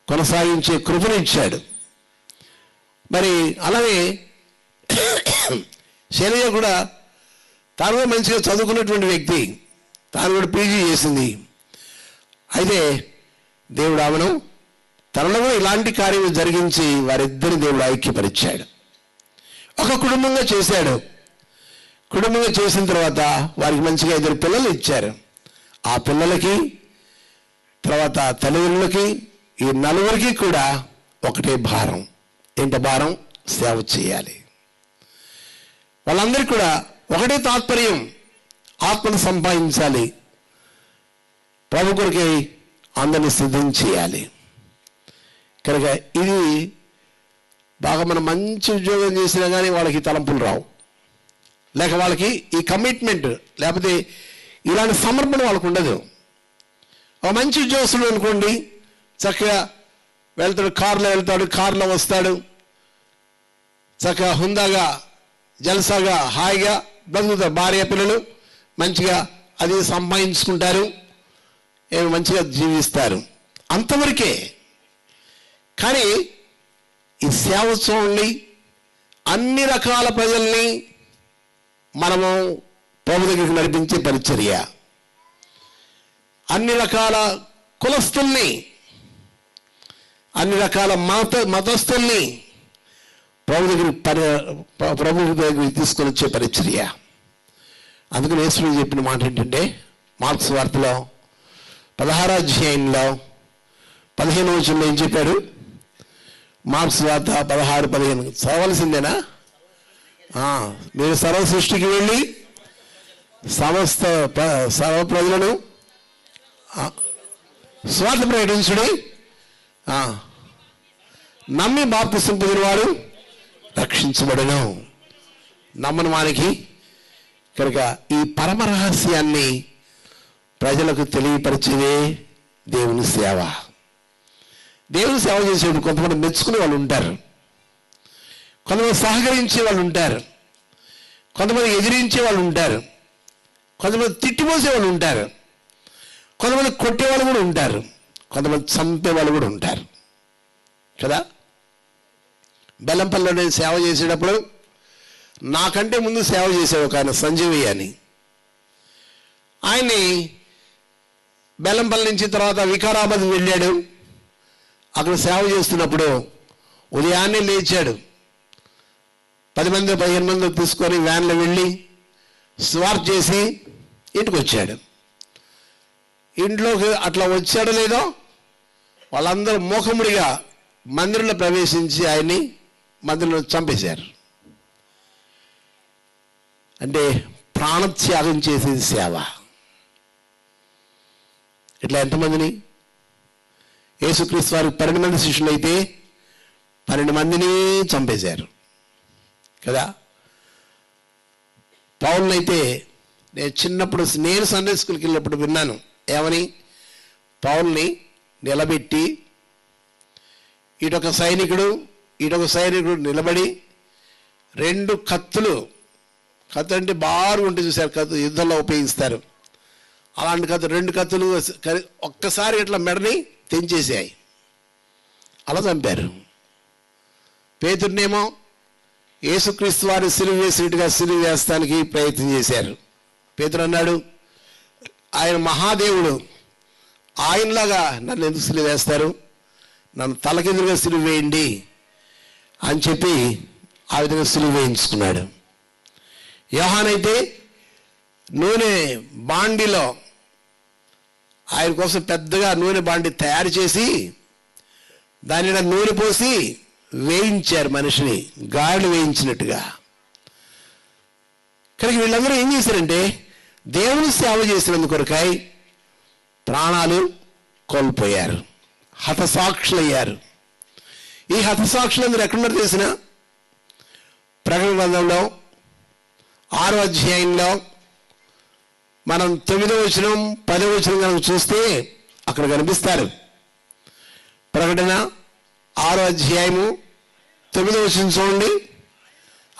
కొనసాగించే కృపనిచ్చాడు. మరి అలాగే శైలజ కూడా తాను కూడా మంచిగా చదువుకున్నటువంటి వ్యక్తి, తాను కూడా పీజీ చేసింది. అయితే దేవుడు ఆమెను తనలో కూడా ఇలాంటి కార్యం జరిగించి వారిద్దరిని దేవుడు ఐక్యపరిచాడు. ఒక కుటుంబంగా చేశాడు. కుటుంబంగా చేసిన తర్వాత వారికి మంచిగా 2 పిల్లలు ఇచ్చారు. ఆ పిల్లలకి తర్వాత తల్లిదండ్రులకి ఈ 4 కూడా ఒకటే భారం. ఏంట భారం? సేవ చేయాలి. వాళ్ళందరికీ కూడా ఒకటే తాత్పర్యం, ఆత్మను సంపాదించాలి, ప్రభు కొరకే అందరినీ సిద్ధం చేయాలి. కనుక ఇది బాగా మనం మంచి ఉద్యోగం చేసినా కానీ వాళ్ళకి తలంపులు రావు, లేక వాళ్ళకి ఈ కమిట్మెంట్ లేకపోతే ఇలాంటి సమర్పణ వాళ్ళకు ఉండదు. ఒక మంచి ఉద్యోగస్తుడు అనుకోండి, చక్కగా వెళ్తాడు, కారులో వెళ్తాడు, కారులో వస్తాడు, చక్కగా హుందాగా జల్సాగా హాయిగా బ్రతుకుతారు, భార్య పిల్లలు మంచిగా అది సంపాదించుకుంటారు, మంచిగా జీవిస్తారు, అంతవరకే. కానీ ఈ సేవ చూడండి, అన్ని రకాల ప్రజల్ని మనము ప్రభు దగ్గరికి నడిపించే పరిచర్య. అన్ని రకాల కులస్తుల్ని, అన్ని రకాల మతస్థుల్ని ప్రభు దగ్గరికి తీసుకొని వచ్చే పరిచర్య. అందుకని యేసు చెప్పిన మాట ఏంటంటే, మార్క్స్ వార్తలో 16వ అధ్యాయంలో 15వ వచనంలో ఏం చెప్పాడు? మార్క్స్ వార్త 16-15 చదవలసిందేనా? మీరు సర్వ సృష్టికి వెళ్ళి సర్వ ప్రజలను స్వార్థ ప్రకటించుడి, నమ్మి బాప్తిసం పొందినవాడు రక్షించబడను. నమ్మని వానికి కనుక ఈ పరమ రహస్యాన్ని ప్రజలకు తెలియపరిచేదే దేవుని సేవ. దేవుని సేవ చేసేప్పుడు కొంతమంది మెచ్చుకునే వాళ్ళు ఉంటారు, కొంతమంది సహకరించే వాళ్ళు ఉంటారు, కొంతమంది ఎదిరించే వాళ్ళు ఉంటారు, కొంతమంది తిట్టిపోసే వాళ్ళు ఉంటారు, కొంతమంది కొట్టేవాళ్ళు కూడా ఉంటారు, కొంతమంది చంపే వాళ్ళు కూడా ఉంటారు కదా. బెల్లంపల్లిలో నేను సేవ చేసేటప్పుడు నాకంటే ముందు సేవ చేసేవాడు ఒక ఆయన, సంజీవి అని. ఆయన్ని బెల్లంపల్లి నుంచి తర్వాత వికారాబాద్ వెళ్ళాడు. అక్కడ సేవ చేస్తున్నప్పుడు ఉదయాన్నే లేచాడు, 10 మంది 15 మంది తీసుకొని వ్యాన్లో వెళ్ళి స్వార్థ చేసి ఇంటికి వచ్చాడు. ఇంట్లోకి అట్లా వచ్చాడో లేదో వాళ్ళందరూ మూఖముడిగా మందిరంలో ప్రవేశించి ఆయన్ని మందిరంలో చంపేశారు. అంటే ప్రాణత్యాగం చేసేది సేవ. ఇట్లా ఎంతమందిని? యేసుక్రీస్తు వారికి 12 మంది శిష్యులు అయితే 12 మందిని చంపేశారు కదా. పౌలునైతే నేను చిన్నప్పుడు నేను సండే స్కూల్కి వెళ్ళినప్పుడు విన్నాను, ఏమని? పౌల్ని నిలబెట్టి ఇటొక సైనికుడు నిలబడి 2 కత్తులు, కత్తులు అంటే బారు ఉంటే చూశారు, కత్తులు యుద్ధంలో ఉపయోగిస్తారు, అలాంటి కత్తులు 2 కత్తులు ఒక్కసారి ఇట్లా మెడని తెంచేసాయి, అలా చంపారు. పేతురునేమో యేసుక్రీస్తు వారి సిలువ వేసినట్టుగా సిలువ వేస్తానికి ప్రయత్నం చేశారు. పేతురు అన్నాడు, ఆయన మహాదేవుడు, ఆయనలాగా నన్ను ఎందుకు సిలువ వేస్తారు, నన్ను తలకిందులుగా సిలువ వేయండి అని చెప్పి ఆ విధంగా సిలువ వేయించుకున్నాడు. యోహానైతే నూనె బాండిలో ఆయన కోసం పెద్దగా నూనె బాండి తయారు చేసి దాని నూనె పోసి వేయించారు, మనిషిని గాడులు వేయించినట్టుగా. కనుక వీళ్ళందరూ ఏం చేశారంటే దేవుని సేవ చేసినందుకొరకై ప్రాణాలు కోల్పోయారు, హతసాక్షులయ్యారు. ఈ హతసాక్షులందరూ ఎక్కడున్నారు తెలిసిన? ప్రకటన గ్రంథంలో 6వ అధ్యాయంలో మనం 9వ వచనం 10వ వచనం కనుక చూస్తే అక్కడ కనిపిస్తారు. ప్రకటన 6వ అధ్యాయము 9వ వచనం చూడండి.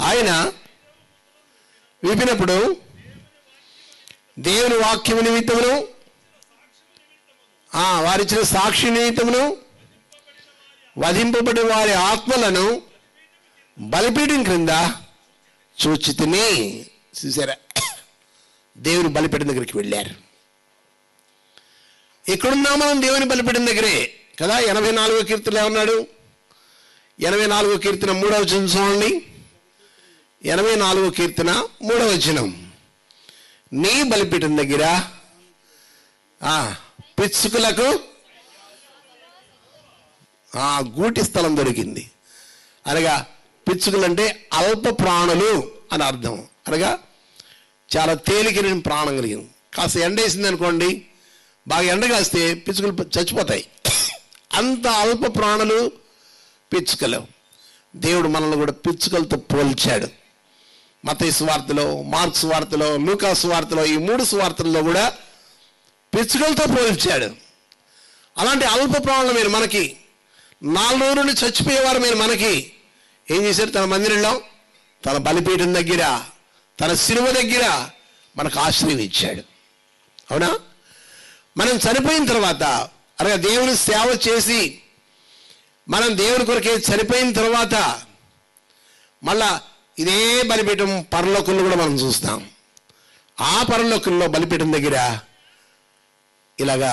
ఆయన విప్పినప్పుడు దేవుని వాక్యము నిమిత్తమును వారిచ్చిన సాక్షి నిమిత్తమును వధింపబడిన వారి ఆత్మలను బలిపీఠం క్రింద చూచితిని. చూసారా, దేవుని బలిపీఠం దగ్గరికి వెళ్ళారు. ఎక్కడున్నా మనం దేవుని బలిపీఠం దగ్గరే కదా. 84వ కీర్తనలో ఏమన్నాడు? 84వ కీర్తన 3వ వచనం చూడండి. 84వ కీర్తన 3వ వచనం, నీ బలిపీఠం దగ్గర పిచ్చుకలకు గూటి స్థలం దొరికింది. అనగా పిచ్చుకలంటే అల్ప ప్రాణులు అని అర్థం. అనగా చాలా తేలికైన ప్రాణం కలిగింది. కాస్త ఎండ వేసింది అనుకోండి, బాగా ఎండ కాస్తే పిచ్చుకలు చచ్చిపోతాయి. అంత అల్ప ప్రాణులు పిచ్చుకలు. దేవుడు మనల్ని కూడా పిచ్చుకలతో పోల్చాడు. మత్తయి సువార్తలో, మార్కు సువార్తలో, లూకా సువార్తలో, ఈ 3 సువార్తల్లో కూడా పిచ్చుకలతో పోల్చాడు. అలాంటి అల్ప ప్రాణుల మీరు మనకి 4 రోజుల నుండి చచ్చిపోయేవారు మీరు మనకి ఏం చేశారు? తన మందిరంలో, తన బలిపీఠం దగ్గర, తన శిలువ దగ్గర మనకు ఆశ్రయం ఇచ్చాడు. అవునా? మనం చనిపోయిన తర్వాత అనగా దేవుని సేవ చేసి మనం దేవుని కొరకే చనిపోయిన తర్వాత మళ్ళా ఇదే బలిపీఠం పరలోకంలో కూడా మనం చూస్తాం. ఆ పరలోకంలో బలిపీఠం దగ్గర ఇలాగా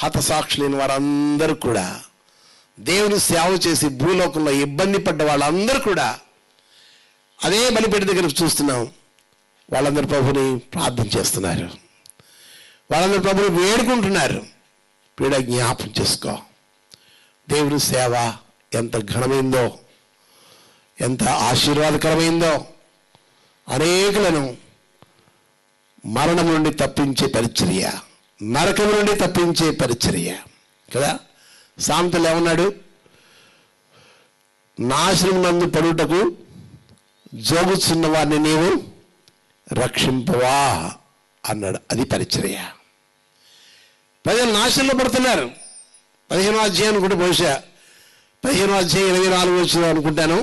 హతసాక్షులైన వారందరూ కూడా, దేవుని సేవ చేసి భూలోకంలో ఇబ్బంది పడ్డ వాళ్ళందరూ కూడా అదే బలిపీఠం దగ్గర చూస్తున్నాం. వాళ్ళందరూ ప్రభుని ప్రార్థన చేస్తున్నారు, వాళ్ళందరూ ప్రభుని వేడుకుంటున్నారు. పీడ జ్ఞాపం చేసుకో. దేవుని సేవ ఎంత ఘనమైందో, ఎంత ఆశీర్వాదకరమైందో. అనేకులను మరణం నుండి తప్పించే పరిచర్య, నరకం నుండి తప్పించే పరిచర్య కదా. సామెతలు ఏమన్నాడు? నాశనం నందు పడుటకు జోగుచున్న వారిని నీవు రక్షింపవా అన్నాడు. అది పరిచర్య. ప్రజలు నాశనంలో పడుతున్నారు. 15వ అధ్యాయం అనుకుంటే, బహుశా 15వ అధ్యాయం 24వ వచనం అనుకుంటాను,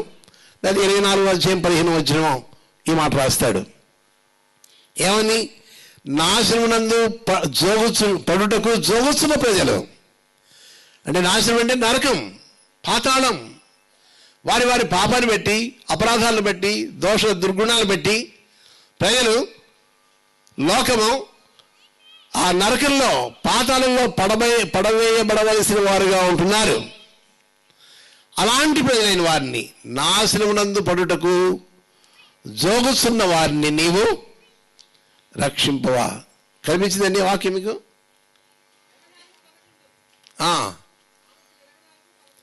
లేదా 24వ అధ్యాయం 15వ వచనం ఈ మాట రాస్తాడు. ఏమని? నాశనమునందు పడుటకు జోగుచున్న ప్రజలు. అంటే నాశనం అంటే నరకం, పాతాళం. వారి వారి పాపాన్ని బట్టి, అపరాధాలను బట్టి, దోష దుర్గుణాలను బట్టి ప్రజలు లోకము ఆ నరకంలో, పాతాళంలో పడవేయబడవలసిన వారుగా ఉంటున్నారు. అలాంటి ప్రజలైన వారిని, నాశనమునందు పడుటకు జోగుస్తున్న వారిని నీవు రక్షింపవా. కనిపించిందండి వాక్యం మీకు?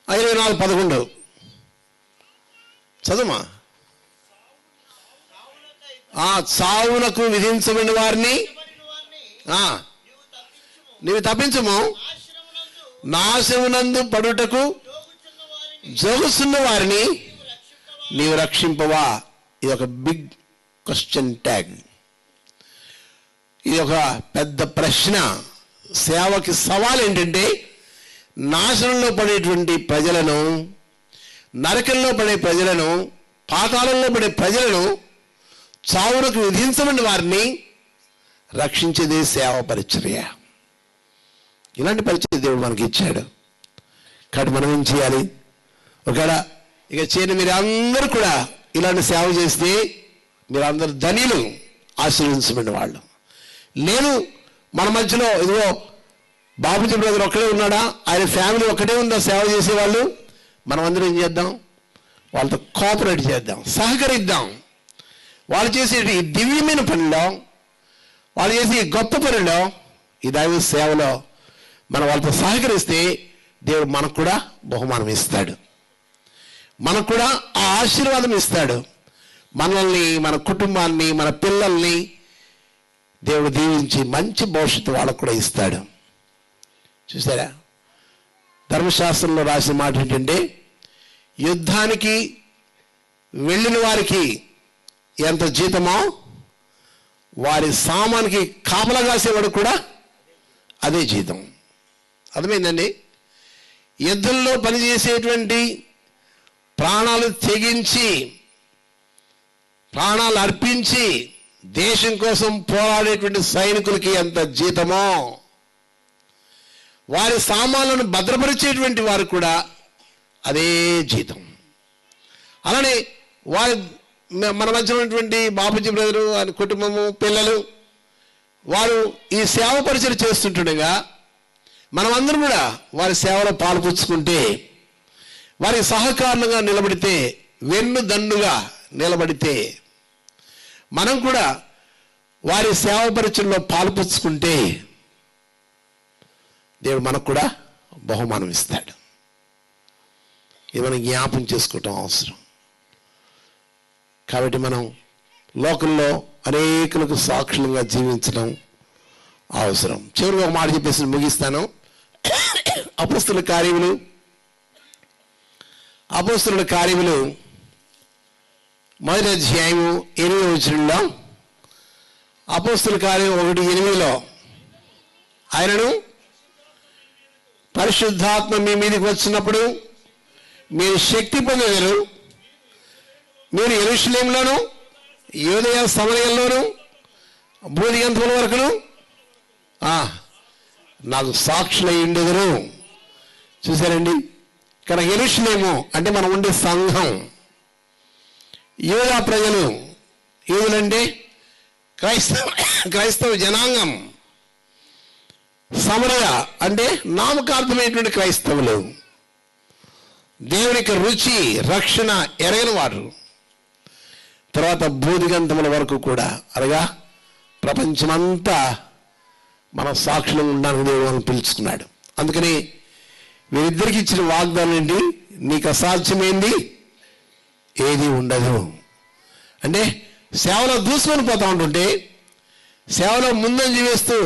24:11 చదుమా. చావునకు విధించబడిన వారిని నీవు తప్పించము, నాశమునందు పడుటకు జోగుస్తున్న వారిని నీవు రక్షింపవా. ఇది ఒక బిగ్ క్వశ్చన్ ట్యాగ్. ఇది ఒక పెద్ద ప్రశ్న. సేవకి సవాల్ ఏంటంటే, నాశనంలో పడేటువంటి ప్రజలను, నరకంలో పడే ప్రజలను, పాతాళంలో పడే ప్రజలను, చావునకు విధించబడిన వారిని రక్షించేదే సేవ పరిచర్య. ఇలాంటి పరిచర్య దేవుడు మనకి ఇచ్చాడు. కాబట్టి మనం ఏం చేయాలి? ఒకవేళ ఇక చేయని మీరు అందరూ కూడా ఇలాంటి సేవ చేస్తే మీరు అందరూ ధనియులు, ఆశీర్వదించబడిన వాళ్ళు. లేదు మన మధ్యలో ఇదిగో బాబుజీ బ్రదర్ ఒక్కడే ఉన్నాడా, ఆయన ఫ్యామిలీ ఒక్కటే ఉందా సేవ చేసేవాళ్ళు, మనం అందరం ఏం చేద్దాం? వాళ్ళతో కోఆపరేట్ చేద్దాం, సహకరిద్దాం. వాళ్ళు చేసే ఈ దివ్యమైన పనిలో, వాళ్ళు చేసే ఈ గొప్ప పనిలో, ఈ దైవ సేవలో మనం వాళ్ళతో సహకరిస్తే దేవుడు మనకు కూడా బహుమానం ఇస్తాడు, మనకు కూడా ఆ ఆశీర్వాదం ఇస్తాడు. మనల్ని, మన కుటుంబాన్ని, మన పిల్లల్ని దేవుడు దీవించి మంచి భవిష్యత్తు వాళ్ళకు కూడా ఇస్తాడు. చూసారా, ధర్మశాస్త్రంలో రాసిన మాట ఏంటంటే, యుద్ధానికి వెళ్ళిన వారికి ఎంత జీతమో వారి సామానికి కాపలా కాసేవాడు కూడా అదే జీతం. అర్థమైందండి? యుద్ధంలో పనిచేసేటువంటి ప్రాణాలు తెగించి ప్రాణాలు అర్పించి దేశం కోసం పోరాడేటువంటి సైనికులకి ఎంత జీతమో వారి సామాన్లను భద్రపరిచేటువంటి వారు కూడా అదే జీతం. అలానే వారి మన మధ్య ఉన్నటువంటి బాబుజీ బ్రదరు ఆయన కుటుంబము పిల్లలు వారు ఈ సేవ పరిచయం చేస్తుండగా మనమందరం కూడా వారి సేవలో పాల్పంచుకుంటే వారికి సహకారులుగా నిలబడితే వెన్ను దండుగా నిలబడితే మనం కూడా వారి సేవ పరిచయంలో పాల్పంచుకుంటే దేవుడు మనకు కూడా బహుమానం ఇస్తాడు. ఇది మనం జ్ఞాపం చేసుకోవటం అవసరం. కాబట్టి మనం లోకంలో అనేకులకు సాక్షులుగా జీవించడం అవసరం. చివరిగా ఒక మాట చెప్పేసి ముగిస్తాను. అపోస్తలుల కార్యములు 1వ అధ్యాయము 8వ వచనంలో అపోస్తలుల కార్యం 1:8 ఆయనను పరిశుద్ధాత్మ మీ మీదకి వచ్చినప్పుడు మీరు శక్తి పొందేదరు. మీరు యెరూషలేములోను యూదయ సమరయంలోను భూదిగంతముల వరకును నాకు సాక్షులై ఉండెదరు. చూసారండి, ఇక్కడ యెరూషలేము అంటే మనం ఉండే సంఘం, యూదా ప్రజలు, యూదులంటే క్రైస్తవ జనాంగం, సమరయ అంటే నామకార్థమైనటువంటి క్రైస్తవులు, దేవునికి రుచి రక్షణ ఎరగని వారు, తర్వాత భూదిగంతముల వరకు కూడా అనగా ప్రపంచమంతా మన సాక్షులు ఉండడానికి దేవుడు మనం పిలుచుకున్నాడు. అందుకని వీరిద్దరికి ఇచ్చిన వాగ్దానం ఏంటి? నీకు అసాధ్యమైంది ఏది ఉండదు. అంటే సేవలో దూసుకొని పోతూ ఉంటుంటే, సేవలో ముందంజ వేస్తూ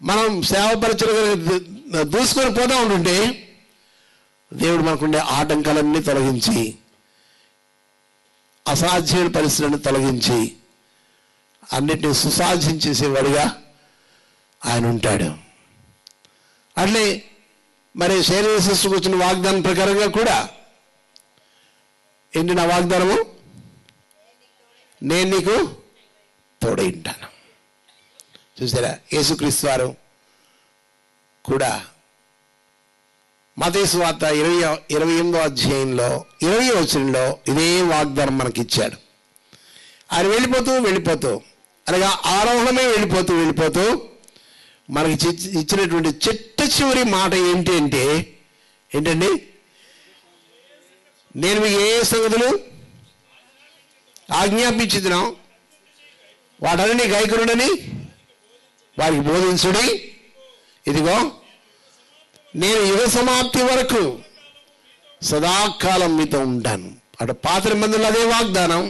మనం సేవ పరిచయం దూసుకొని పోతూ ఉంటుంటే దేవుడు మనకుండే ఆటంకాలన్నీ తొలగించి అసాధ్యమైన పరిస్థితులను తొలగించి అన్నిటిని సుసాధ్యం చేసేవాడిగా ఆయన ఉంటాడు. అట్లే మరి శరీర సృష్టికి వచ్చిన వాగ్దానం ప్రకారంగా కూడా ఏంటి నా వాగ్దానము? నేను నీకు తోడై ఉంటాను. చూసారా, యేసుక్రీస్తు వారు కూడా మత్తయి సువార్త 28వ అధ్యాయంలో 20వ వచనంలో ఇదే వాగ్దానం మనకి ఇచ్చాడు. ఆయన వెళ్ళిపోతూ అనగా ఆరోహణమే వెళ్ళిపోతూ మనకి ఇచ్చినటువంటి చిట్ట చివరి మాట ఏంటండి? నేను మీకు ఏ సంగతులు ఆజ్ఞాపించుదునో వాటన్ని గైకొనుడని వారికి బోధించుడి. ఇదిగో నేను యుగ సమాప్తి వరకు సదాకాలం మీతో ఉంటాను. అటు పాత నిబంధనలు అదే వాగ్దానం,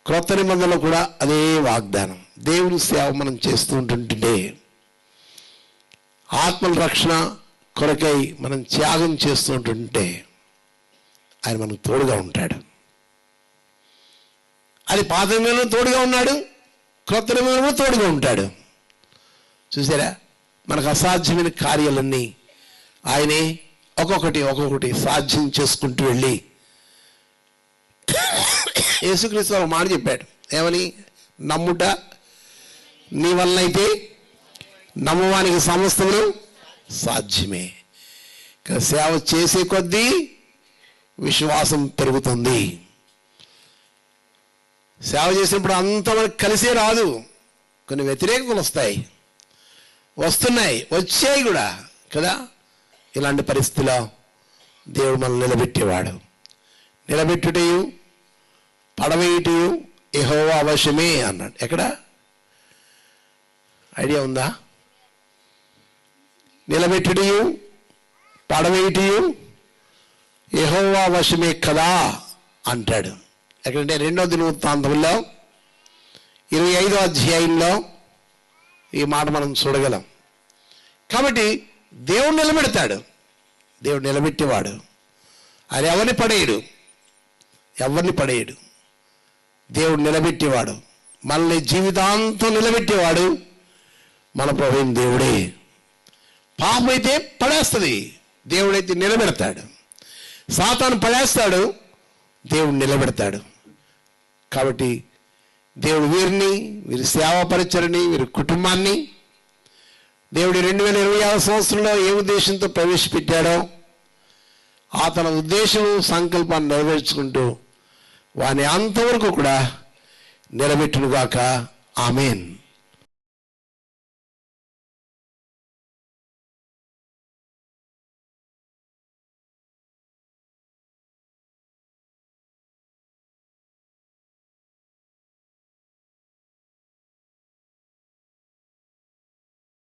క్రొత్త నిబంధనలు కూడా అదే వాగ్దానం. దేవుని సేవ మనం చేస్తూ ఉంటుంటే, ఆత్మల రక్షణ కొరకై మనం త్యాగం చేస్తూ ఉంటుంటే ఆయన మనకు తోడుగా ఉంటాడు. అది పాత నిబంధనలు తోడుగా ఉన్నాడు, క్రొత్త నిబంధనలు తోడుగా ఉంటాడు. చూసారా, మనకు అసాధ్యమైన కార్యాలన్నీ ఆయనే ఒక్కొక్కటి సాధ్యం చేసుకుంటూ వెళ్ళి యేసుక్రీస్తు ఒక మాట చెప్పాడు. ఏమని? నమ్ముట నీ వల్ల అయితే నమ్మవానికి సమస్తమును సాధ్యమే. సేవ చేసే కొద్దీ విశ్వాసం పెరుగుతుంది. సేవ చేసినప్పుడు అంత మనకు కలిసే రాదు, కొన్ని వ్యతిరేకతలు వస్తున్నాయి, వచ్చాయి కూడా కదా. ఇలాంటి పరిస్థితిలో దేవుడు మనల్ని నిలబెట్టేవాడు. నిలబెట్టుటయు పడవేయుటయు యెహోవా వశమే అన్నాడు. ఎక్కడ? ఐడియా ఉందా? నిలబెట్టుటయు పడవేయుటయు యెహోవా వశమే కదా అంటాడు. ఎక్కడంటే 2వ దినవృత్తాంతంలో 25వ అధ్యాయంలో ఈ మాట మనం చూడగలం. కాబట్టి దేవుడు నిలబెడతాడు, దేవుడు నిలబెట్టేవాడు. ఆయన ఎవరిని పడేయడు. దేవుడు నిలబెట్టేవాడు, మనల్ని జీవితాంతం నిలబెట్టేవాడు మన ప్రభువైన దేవుడే. పాపం అయితే పడేస్తుంది, దేవుడైతే నిలబెడతాడు. సాతాను పడేస్తాడు, దేవుడు నిలబెడతాడు. కాబట్టి దేవుడు వీరిని, వీరి సేవా పరిచయని, వీరి కుటుంబాన్ని దేవుడు 2026 సంవత్సరంలో ఏ ఉద్దేశంతో ప్రవేశపెట్టాడో ఆ తన ఉద్దేశం, సంకల్పాన్ని నెరవేర్చుకుంటూ వాని అంతవరకు కూడా నిలబెట్టునుగాక. ఆమేన్.